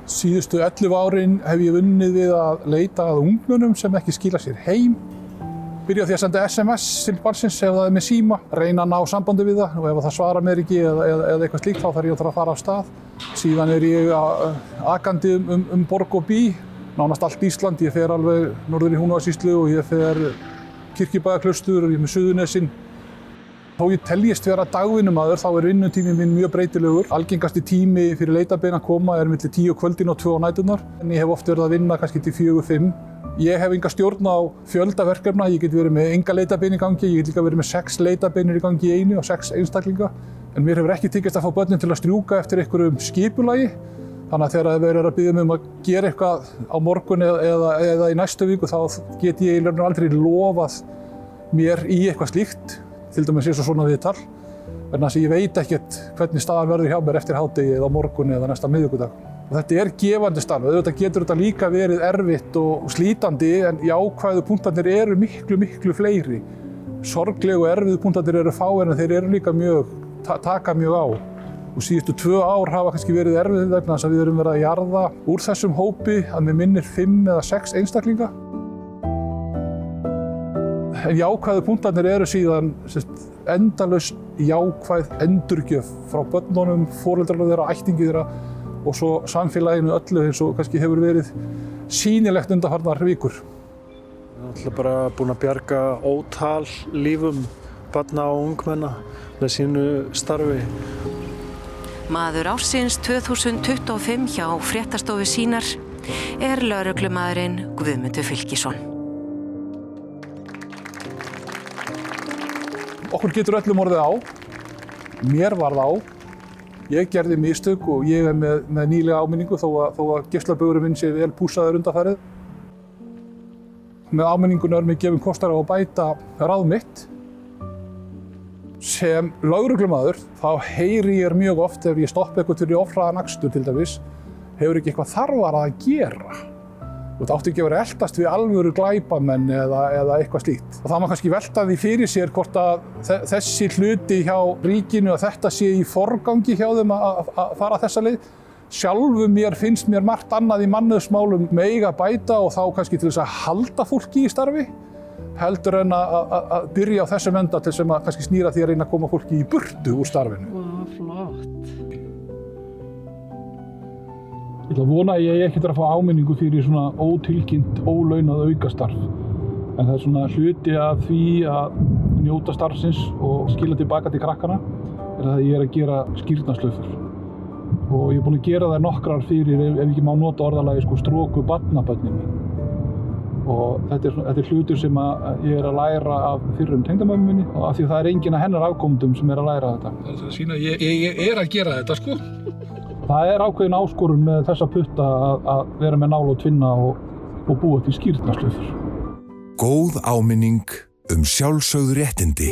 Síðustu 11 árin hef ég unnið við að leita að ungmennum sem ekki skila sér heim. Byrja á því að senda SMS til barnsins ef það með síma, reyna að ná sambandi við það og ef það svarar mér ekki eða eitthvað slíkt þá þarf ég að fara af stað. Síðan ég akandi borg og bí, nánast allt Ísland. Ég fer alveg norður í Húnavatnssýslu og ég fer Kirkjubæjarklaustur og ég með Suðurnesin. Þó ég teljist vera dagvinnumaður þá vinnutíminn minn mjög breytilegur. Algengasti tími fyrir leitarbein að koma milli 10 á kvöldin og 2 á næturnar. En ég hef oft verið að vinna kannski til 4-5. Ég hef enga stjórn á fjölda verkefna. Ég get verið með enga leitarbein í gangi. Ég get líka verið með 6 leitarbeinir í gangi í einu og 6 einstaklinga. En mér hefur ekki tekist að fá börnin til að strjúka eftir einhverjum skipulagi. Þannig að þegar þeir eru að biðja mig að gera eitthvað á morgun eða í næstu viku þá get ég aldrei lofað mér í eitthvað slíkt. Til dæmis eins og svona viðtal, vegna þess að ég veit ekkert hvernig staðan verður hjá mér eftir hádegi eða á morgun eða næsta miðvikudag. Og þetta er gefandi starf, auðvitað getur þetta líka verið erfitt og slítandi en jákvæðu punktarnir eru miklu fleiri. Sorglegu og erfiðu punktarnir eru fáir en þeir eru taka mjög á. Og síðustu 2 ár hafa kannski verið erfið vegna þess að við erum verið að jarða úr þessum hópi að mig minnir 5 eða 6 einstaklinga. En jákvæðu punktarnir eru síðan endalaust jákvæð endurgjöf frá börnunum, foreldrarnir þeirra, ættingi þeirra og svo samfélaginu öllu eins og kannski hefur verið sýnilegt undanfarnar vikur. Við erum alltaf bara búin að bjarga ótal lífum barna og ungmenna með sínu starfi. Maður ársins 2025 hjá Fréttastofu Sýnar lögreglumaðurinn Guðmundur Fylkisson. Okkur getur öllum orðið á. Mér varð á. Ég gerði mistök og ég með nýlega áminningu þó að geislabauðurinn minn sé vel pússaður undanfarið. Með áminningunni mér gefinn kostur á að bæta ráð mitt. Sem lögreglumaður þá heyri ég mjög oft ef ég stoppa eitthvað fyrir ofhraðan akstur til dæmis, hefur ekki eitthvað þarfara að gera. Þú átti ekki að vera eltast við alvöru glæpamenn eða eitthvað slíkt. Og það má kannski velta því fyrir sér hvort að þessi hluti hjá ríkinu að þetta sé í forgangi hjá þeim að fara þessa leið. Sjálfu finnst mér margt annað í mannauðsmálum mega bæta og þá kannski til þess að halda fólki í starfi heldur en að byrja á þessum enda til sem að kannski snýra því að reyna að koma fólki í burtu úr starfinu. Flott. Ég ætla að vona að ég ekki að fá áminningu fyrir svona ótilkynnt, ólaunað aukastarf. En það er svona hluti af því að njóta starfsins og skila tilbaka til krakkana er að ég er að gera skírnarslaufur. Og ég er búinn að gera þær nokkrar fyrir, ef ekki má nota orðalagi, stroku barnabörnin mín. Og þetta er hlutur sem ég er að læra af fyrrum tengdamömmu minni og af því að það er enginn af hennar afkomendum sem er að læra þetta. Það er að sýna að ég er að gera þetta, sko. Það er ákveðin áskorun með þessa putta að vera með nál og tvinna og búa til skírnarslaufur. Góð áminning sjálfsögð réttindi.